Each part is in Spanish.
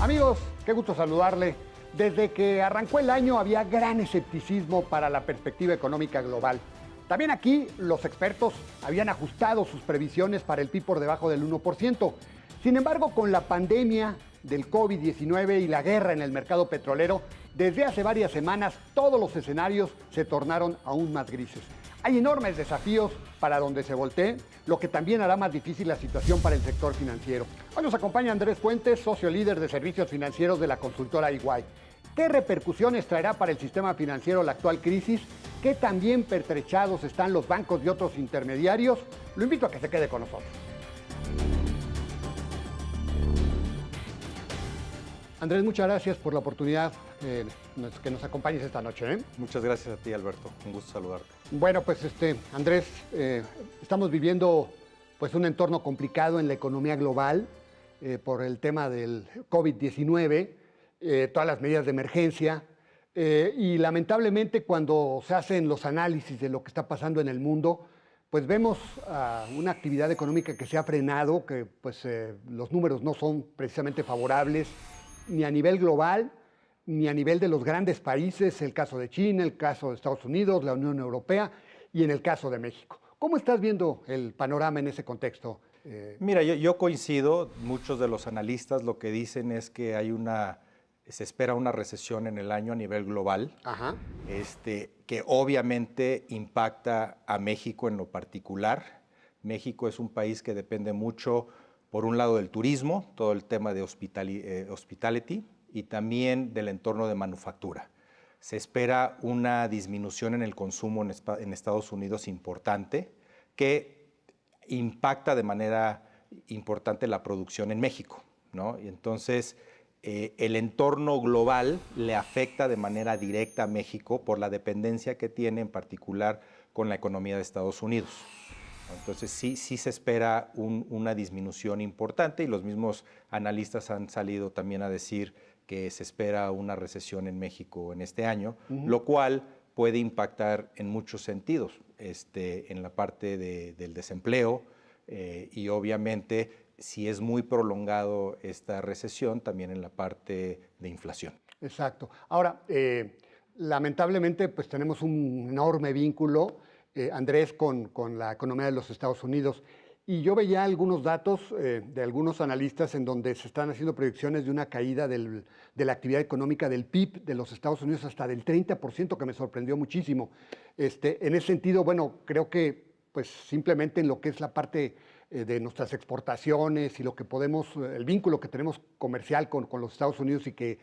Amigos, qué gusto saludarle. Desde que arrancó el año había gran escepticismo para la perspectiva económica global. También aquí los expertos habían ajustado sus previsiones para el PIB por debajo del 1%. Sin embargo, con la pandemia del COVID-19 y la guerra en el mercado petrolero, desde hace varias semanas todos los escenarios se tornaron aún más grises. Hay enormes desafíos para donde se voltee, lo que también hará más difícil la situación para el sector financiero. Hoy nos acompaña Andrés Fuentes, socio líder de servicios financieros de la consultora EY. ¿Qué repercusiones traerá para el sistema financiero la actual crisis? ¿Qué tan bien pertrechados están los bancos y otros intermediarios? Lo invito a que se quede con nosotros. Andrés, muchas gracias por la oportunidad que nos acompañes esta noche. Muchas gracias a ti, Alberto. Un gusto saludarte. Bueno, pues Andrés, estamos viviendo pues un entorno complicado en la economía global por el tema del COVID-19, todas las medidas de emergencia y lamentablemente cuando se hacen los análisis de lo que está pasando en el mundo, pues vemos una actividad económica que se ha frenado, que pues los números no son precisamente favorables ni a nivel global, ni a nivel de los grandes países, el caso de China, el caso de Estados Unidos, la Unión Europea y en el caso de México. ¿Cómo estás viendo el panorama en ese contexto? Mira, yo coincido, muchos de los analistas lo que dicen es que se espera una recesión en el año a nivel global, que obviamente impacta a México en lo particular. México es un país que depende mucho, por un lado, del turismo, todo el tema de hospitality, y también del entorno de manufactura. Se espera una disminución en el consumo en Estados Unidos importante, que impacta de manera importante la producción en México, ¿no? Y entonces, el entorno global le afecta de manera directa a México por la dependencia que tiene en particular con la economía de Estados Unidos. Entonces sí se espera una disminución importante y los mismos analistas han salido también a decir que se espera una recesión en México en este año, lo cual puede impactar en muchos sentidos, en la parte del desempleo y obviamente si es muy prolongado esta recesión, también en la parte de inflación. Exacto. Ahora, lamentablemente pues tenemos un enorme vínculo Andrés, con la economía de los Estados Unidos. Y yo veía algunos datos de algunos analistas en donde se están haciendo proyecciones de una caída de la actividad económica del PIB de los Estados Unidos hasta del 30%, que me sorprendió muchísimo. En ese sentido, bueno, creo que pues simplemente en lo que es la parte de nuestras exportaciones y lo que podemos, el vínculo que tenemos comercial con los Estados Unidos y que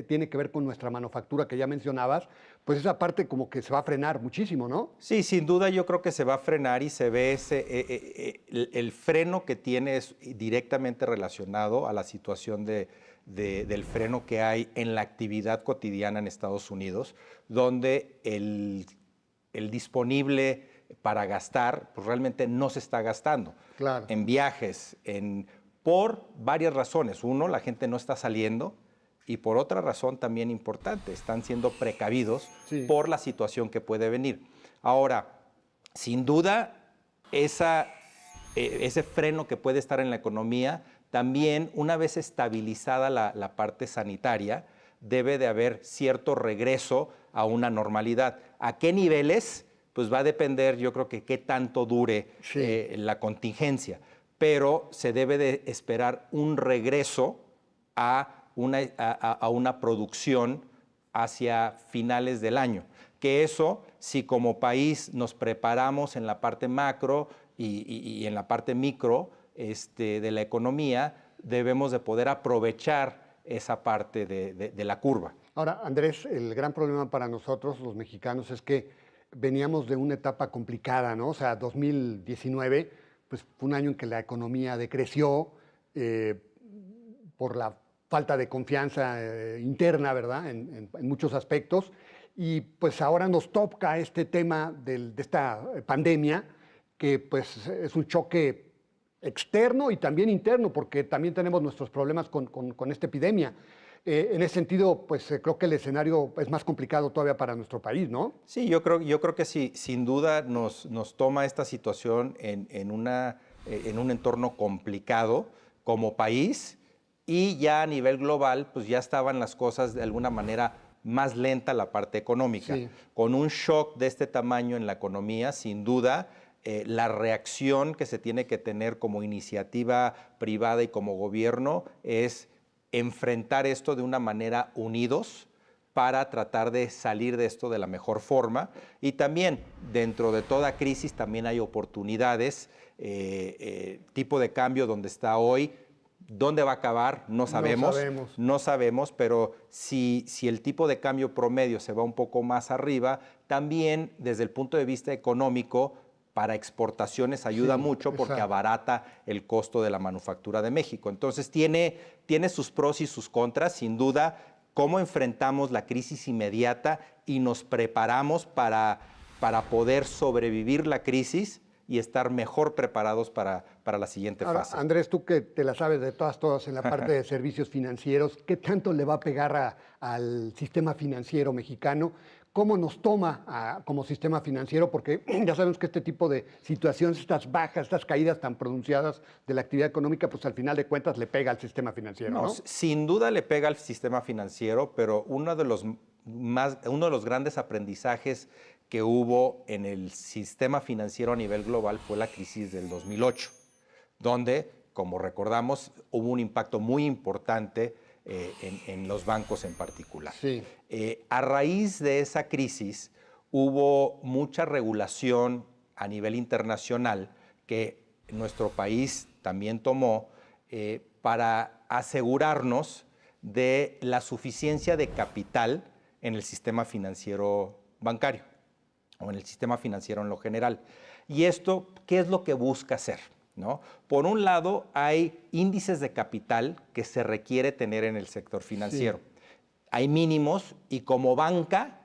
tiene que ver con nuestra manufactura que ya mencionabas, pues esa parte como que se va a frenar muchísimo, ¿no? Sí, sin duda yo creo que se va a frenar y se ve el freno que tiene es directamente relacionado a la situación del freno que hay en la actividad cotidiana en Estados Unidos, donde el disponible para gastar, pues realmente no se está gastando. Claro. En viajes, por varias razones. Uno, la gente no está saliendo y por otra razón también importante, están siendo precavidos por la situación que puede venir. Ahora, sin duda, ese freno que puede estar en la economía, también una vez estabilizada la parte sanitaria, debe de haber cierto regreso a una normalidad. ¿A qué niveles? Pues va a depender, yo creo que qué tanto dure la contingencia, pero se debe de esperar un regreso a una producción hacia finales del año, que eso, si como país nos preparamos en la parte macro y en la parte micro de la economía, debemos de poder aprovechar esa parte de la curva. Ahora, Andrés, el gran problema para nosotros, los mexicanos, es que veníamos de una etapa complicada, ¿no? O sea, 2019, pues fue un año en que la economía decreció por la falta de confianza interna, ¿verdad? En muchos aspectos. Y pues ahora nos toca este tema de esta pandemia, que pues es un choque externo y también interno, porque también tenemos nuestros problemas con esta epidemia. En ese sentido, pues creo que el escenario es más complicado todavía para nuestro país, ¿no? Sí, yo creo que sí, sin duda nos toma esta situación en un entorno complicado como país y ya a nivel global, pues ya estaban las cosas de alguna manera más lenta la parte económica. Sí. Con un shock de este tamaño en la economía, sin duda, la reacción que se tiene que tener como iniciativa privada y como gobierno es enfrentar esto de una manera unidos para tratar de salir de esto de la mejor forma. Y también, dentro de toda crisis, también hay oportunidades, tipo de cambio donde está hoy. ¿Dónde va a acabar? No sabemos. No sabemos, pero si el tipo de cambio promedio se va un poco más arriba, también desde el punto de vista económico, para exportaciones ayuda mucho porque abarata el costo de la manufactura de México. Entonces tiene sus pros y sus contras, sin duda. Cómo enfrentamos la crisis inmediata y nos preparamos para poder sobrevivir la crisis y estar mejor preparados para la siguiente fase. Andrés, tú que te la sabes de todas en la parte de servicios financieros, ¿qué tanto le va a pegar al sistema financiero mexicano? ¿Cómo nos toma como sistema financiero? Porque ya sabemos que este tipo de situaciones, estas bajas, estas caídas tan pronunciadas de la actividad económica, pues al final de cuentas le pega al sistema financiero, ¿no? Sin duda le pega al sistema financiero, pero uno de los grandes aprendizajes que hubo en el sistema financiero a nivel global fue la crisis del 2008, donde, como recordamos, hubo un impacto muy importante en los bancos en particular. Sí. A raíz de esa crisis hubo mucha regulación a nivel internacional que nuestro país también tomó para asegurarnos de la suficiencia de capital en el sistema financiero bancario o en el sistema financiero en lo general. ¿Y esto qué es lo que busca hacer? ¿No? Por un lado, hay índices de capital que se requiere tener en el sector financiero. Sí. Hay mínimos y como banca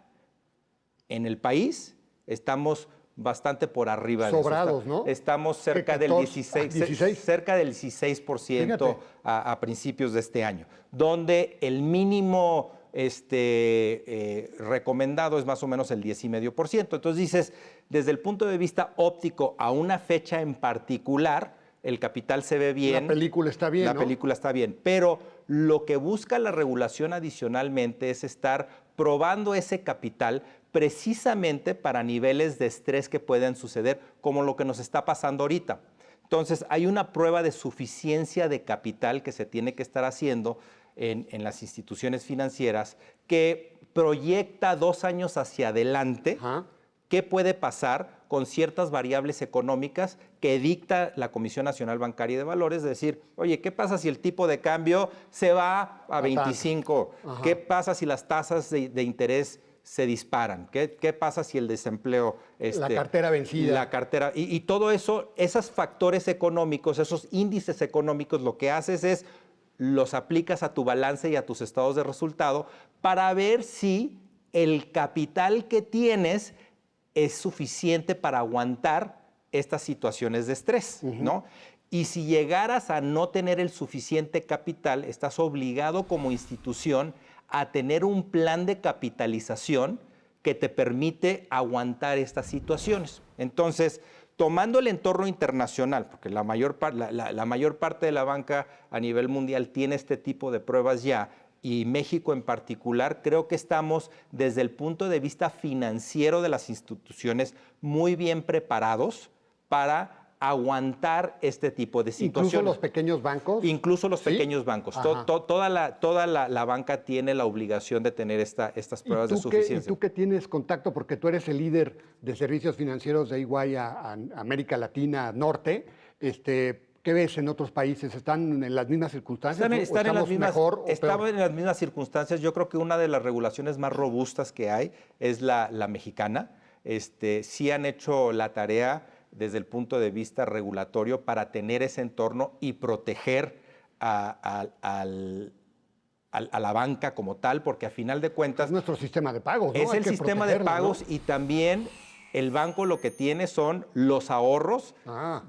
en el país estamos bastante por arriba de sobrados, ¿no? Estamos cerca del 16%, cerca del 16% a principios de este año, donde el mínimo recomendado es más o menos el 10,5%. Entonces dices, desde el punto de vista óptico, a una fecha en particular, el capital se ve bien. La película está bien, La película está bien, pero lo que busca la regulación adicionalmente es estar probando ese capital precisamente para niveles de estrés que pueden suceder, como lo que nos está pasando ahorita. Entonces, hay una prueba de suficiencia de capital que se tiene que estar haciendo en las instituciones financieras que proyecta 2 años hacia adelante qué puede pasar con ciertas variables económicas que dicta la Comisión Nacional Bancaria y de Valores, es decir, oye, ¿qué pasa si el tipo de cambio se va a 25? ¿Qué pasa si las tasas de interés se disparan? ¿Qué pasa si el desempleo... la cartera vencida. La cartera... Y todo eso, esos factores económicos, esos índices económicos, lo que haces es los aplicas a tu balance y a tus estados de resultado para ver si el capital que tienes es suficiente para aguantar estas situaciones de estrés, ¿no? Y si llegaras a no tener el suficiente capital, estás obligado como institución a tener un plan de capitalización que te permite aguantar estas situaciones. Entonces, tomando el entorno internacional, porque la mayor parte de la banca a nivel mundial tiene este tipo de pruebas ya, y México en particular, creo que estamos desde el punto de vista financiero de las instituciones muy bien preparados para aguantar este tipo de situaciones. ¿Incluso los pequeños bancos? Incluso los pequeños bancos. Toda la banca tiene la obligación de tener estas pruebas de suficiencia. ¿Y tú que tienes contacto, porque tú eres el líder de servicios financieros de EY a América Latina Norte, ¿qué ves en otros países? ¿Están en las mismas circunstancias? Están en las mismas circunstancias. Yo creo que una de las regulaciones más robustas que hay es la mexicana. Sí han hecho la tarea desde el punto de vista regulatorio para tener ese entorno y proteger a la banca como tal, porque a final de cuentas... Es nuestro sistema de pagos, ¿no? Es el sistema de pagos, ¿no? Y también el banco lo que tiene son los ahorros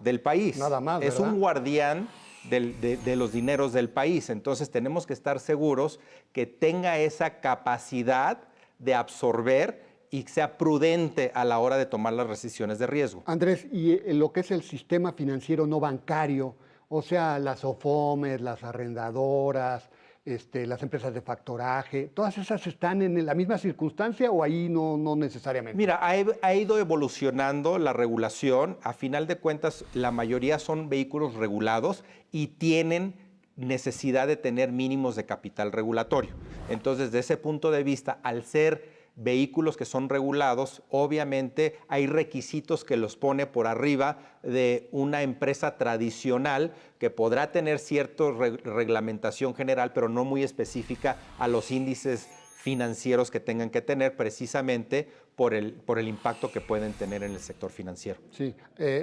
del país. Nada más, es un guardián de los dineros del país. Entonces tenemos que estar seguros que tenga esa capacidad de absorber y sea prudente a la hora de tomar las decisiones de riesgo. Andrés, y lo que es el sistema financiero no bancario O sea, las OFOMES, las arrendadoras, las empresas de factoraje, ¿todas esas están en la misma circunstancia o ahí no necesariamente? Mira, ha ido evolucionando la regulación. A final de cuentas, la mayoría son vehículos regulados y tienen necesidad de tener mínimos de capital regulatorio. Entonces, desde ese punto de vista, al ser vehículos que son regulados, obviamente hay requisitos que los pone por arriba de una empresa tradicional que podrá tener cierta reglamentación general, pero no muy específica a los índices financieros que tengan que tener, precisamente por el impacto que pueden tener en el sector financiero. Sí,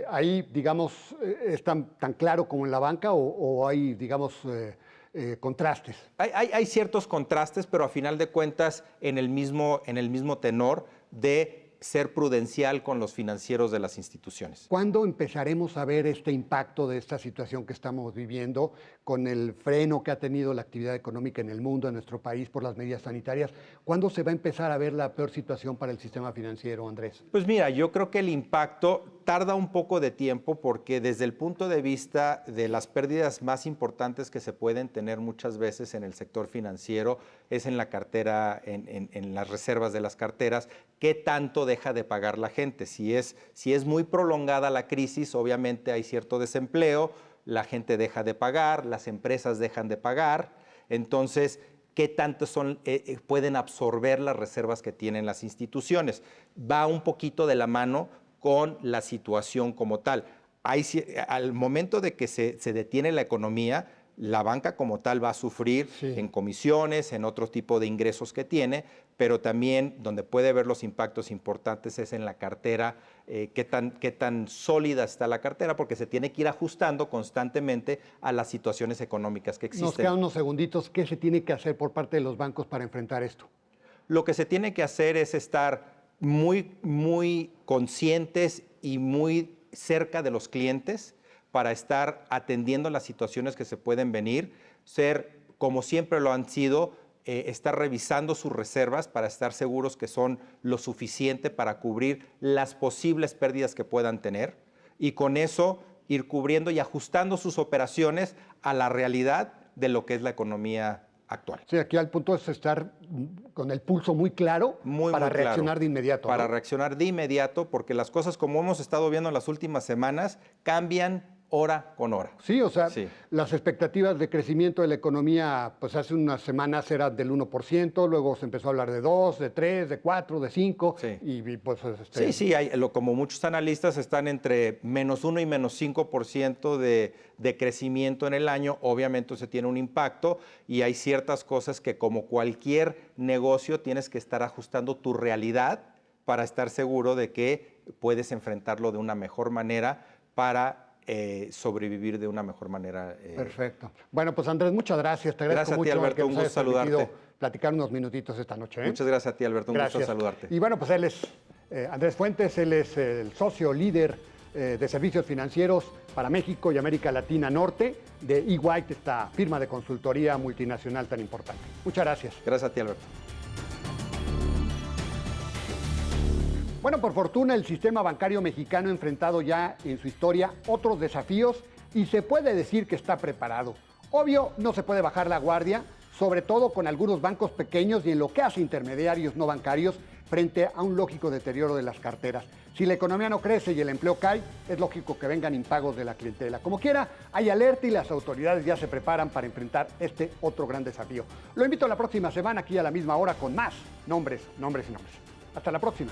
ahí, digamos, ¿es tan claro como en la banca o hay, digamos, contrastes? Hay ciertos contrastes, pero a final de cuentas en el mismo tenor de ser prudencial con los financieros de las instituciones. ¿Cuándo empezaremos a ver este impacto de esta situación que estamos viviendo con el freno que ha tenido la actividad económica en el mundo, en nuestro país, por las medidas sanitarias? ¿Cuándo se va a empezar a ver la peor situación para el sistema financiero, Andrés? Pues mira, yo creo que el impacto tarda un poco de tiempo porque desde el punto de vista de las pérdidas más importantes que se pueden tener muchas veces en el sector financiero es en la cartera, en las reservas de las carteras, qué tanto deja de pagar la gente. Si es muy prolongada la crisis, obviamente hay cierto desempleo, la gente deja de pagar, las empresas dejan de pagar, entonces qué tanto pueden absorber las reservas que tienen las instituciones. Va un poquito de la mano con la situación como tal. Al momento de que se detiene la economía, la banca como tal va a sufrir en comisiones, en otro tipo de ingresos que tiene, pero también donde puede ver los impactos importantes es en la cartera, qué tan sólida está la cartera, porque se tiene que ir ajustando constantemente a las situaciones económicas que existen. Nos quedan unos segunditos. ¿Qué se tiene que hacer por parte de los bancos para enfrentar esto? Lo que se tiene que hacer es estar muy, muy conscientes y muy cerca de los clientes para estar atendiendo las situaciones que se pueden venir, ser, como siempre lo han sido, estar revisando sus reservas para estar seguros que son lo suficiente para cubrir las posibles pérdidas que puedan tener y con eso ir cubriendo y ajustando sus operaciones a la realidad de lo que es la economía actual. Sí, aquí al punto es estar con el pulso muy claro para reaccionar de inmediato. Para reaccionar de inmediato, porque las cosas, como hemos estado viendo en las últimas semanas, cambian hora con hora. Sí, o sea, las expectativas de crecimiento de la economía, pues hace unas semanas eran del 1%, luego se empezó a hablar de 2, de 3, de 4, de 5. Sí. Y pues... Sí, como muchos analistas están entre -1 y -5% de crecimiento en el año. Obviamente se tiene un impacto y hay ciertas cosas que, como cualquier negocio, tienes que estar ajustando tu realidad para estar seguro de que puedes enfrentarlo de una mejor manera para sobrevivir de una mejor manera. Perfecto. Bueno, pues Andrés, muchas gracias. Te agradezco mucho. Gracias a ti, Alberto. Que un gusto saludarte. Platicar unos minutitos esta noche. Muchas gracias a ti, Alberto. Un gusto saludarte. Y bueno, pues él es Andrés Fuentes, él es el socio líder de servicios financieros para México y América Latina Norte de EY, esta firma de consultoría multinacional tan importante. Muchas gracias. Gracias a ti, Alberto. Bueno, por fortuna el sistema bancario mexicano ha enfrentado ya en su historia otros desafíos y se puede decir que está preparado. Obvio, no se puede bajar la guardia, sobre todo con algunos bancos pequeños y en lo que hace intermediarios no bancarios frente a un lógico deterioro de las carteras. Si la economía no crece y el empleo cae, es lógico que vengan impagos de la clientela. Como quiera, hay alerta y las autoridades ya se preparan para enfrentar este otro gran desafío. Lo invito a la próxima semana aquí a la misma hora con más nombres. Hasta la próxima.